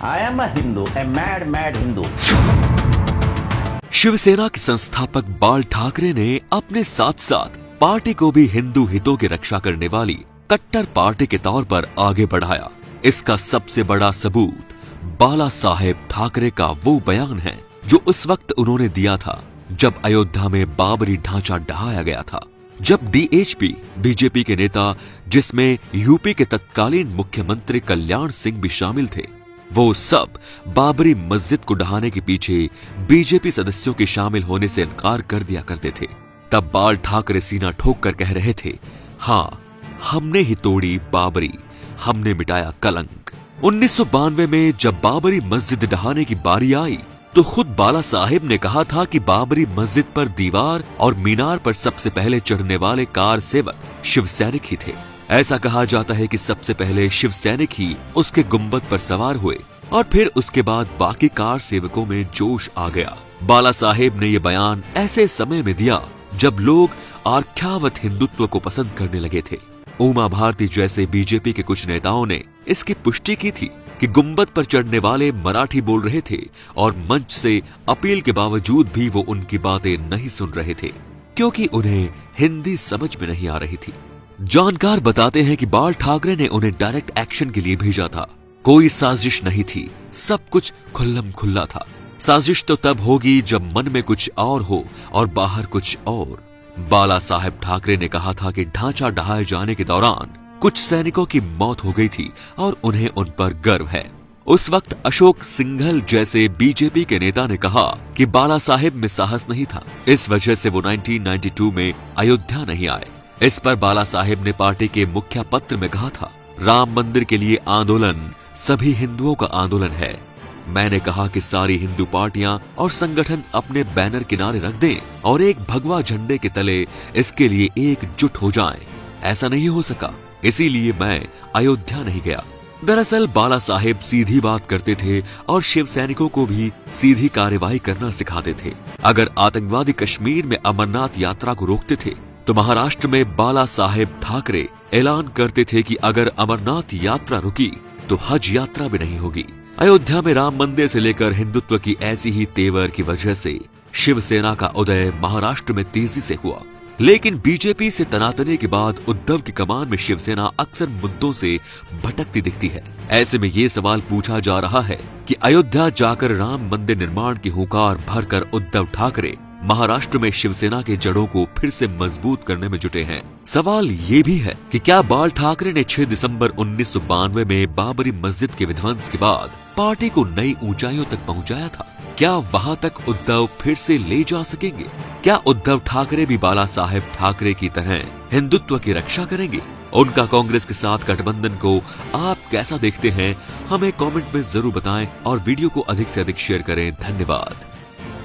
I am a Hindu, a mad Hindu. Shiv Sena के संस्थापक बाल ठाकरे ने अपने साथ साथ पार्टी को भी हिंदू हितों की रक्षा करने वाली कट्टर पार्टी के तौर पर आगे बढ़ाया। इसका सबसे बड़ा सबूत बाला साहेब ठाकरे का वो बयान है जो उस वक्त उन्होंने दिया था जब अयोध्या में बाबरी ढांचा ढहाया गया था। जब डीएचपी बीजेपी के नेता, जिसमें यूपी के तत्कालीन मुख्यमंत्री कल्याण सिंह भी शामिल थे, वो सब बाबरी मस्जिद को ढहाने के पीछे बीजेपी सदस्यों के शामिल होने से इनकार कर दिया करते थे, तब बाल ठाकरे सीना ठोक कर कह रहे थे, हाँ, हमने ही तोड़ी बाबरी, हमने मिटाया कलंक। 1992 में जब बाबरी मस्जिद ढहाने की बारी आई तो खुद बाला साहेब ने कहा था कि बाबरी मस्जिद पर दीवार और मीनार पर सबसे पहले चढ़ने वाले कार सेवक शिव सैनिक ही थे। ऐसा कहा जाता है कि सबसे पहले शिव सैनिक ही उसके गुंबद पर सवार हुए और फिर उसके बाद बाकी कार सेवकों में जोश आ गया। बाला साहेब ने यह बयान ऐसे समय में दिया जब लोग आख्यावत हिंदुत्व को पसंद करने लगे थे। उमा भारती जैसे बीजेपी के कुछ नेताओं ने इसकी पुष्टि की थी कि गुंबद पर चढ़ने वाले मराठी बोल रहे थे और मंच से अपील के बावजूद भी वो उनकी बातें नहीं सुन रहे थे क्योंकि उन्हें हिंदी समझ में नहीं आ रही थी। जानकार बताते हैं कि बाल ठाकरे ने उन्हें डायरेक्ट एक्शन के लिए भेजा था। कोई साजिश नहीं थी, सब कुछ खुल्लम खुल्ला था। साजिश तो तब होगी जब मन में कुछ और हो और बाहर कुछ और। बाला साहेब ठाकरे ने कहा था कि ढांचा ढहाए जाने के दौरान कुछ सैनिकों की मौत हो गई थी और उन्हें उन पर गर्व है। उस वक्त अशोक सिंघल जैसे बीजेपी के नेता ने कहा कि बाला साहेब में साहस नहीं था, इस वजह से वो 1992 में अयोध्या नहीं आए। इस पर बाला साहेब ने पार्टी के मुखिया पत्र में कहा था, राम मंदिर के लिए आंदोलन सभी हिंदुओं का आंदोलन है। मैंने कहा कि सारी हिंदू पार्टियां और संगठन अपने बैनर किनारे रख दें और एक भगवा झंडे के तले इसके लिए एकजुट हो जाएं। ऐसा नहीं हो सका, इसीलिए मैं अयोध्या नहीं गया। दरअसल बाला साहेब सीधी बात करते थे और शिव सैनिकों को भी सीधी कार्यवाही करना सिखाते थे। अगर आतंकवादी कश्मीर में अमरनाथ यात्रा को रोकते थे तो महाराष्ट्र में बाला साहेब ठाकरे ऐलान करते थे कि अगर अमरनाथ यात्रा रुकी तो हज यात्रा भी नहीं होगी। अयोध्या में राम मंदिर से लेकर हिंदुत्व की ऐसी ही तेवर की वजह से शिवसेना का उदय महाराष्ट्र में तेजी से हुआ। लेकिन बीजेपी से तनातने के बाद उद्धव की कमान में शिवसेना अक्सर मुद्दों से भटकती दिखती है। ऐसे में ये सवाल पूछा जा रहा है कि अयोध्या जाकर राम मंदिर निर्माण की हुंकार भरकर उद्धव ठाकरे महाराष्ट्र में शिवसेना के जड़ों को फिर से मजबूत करने में जुटे हैं। सवाल ये भी है कि क्या बाल ठाकरे ने 6 दिसंबर 1992 में बाबरी मस्जिद के विध्वंस के बाद पार्टी को नई ऊंचाइयों तक पहुंचाया था? क्या वहां तक उद्धव फिर से ले जा सकेंगे? क्या उद्धव ठाकरे भी बाला साहेब ठाकरे की तरह हिंदुत्व की रक्षा करेंगे? उनका कांग्रेस के साथ गठबंधन को आप कैसा देखते हैं? हमें कमेंट में जरूर बताएं और वीडियो को अधिक से अधिक शेयर करें। धन्यवाद।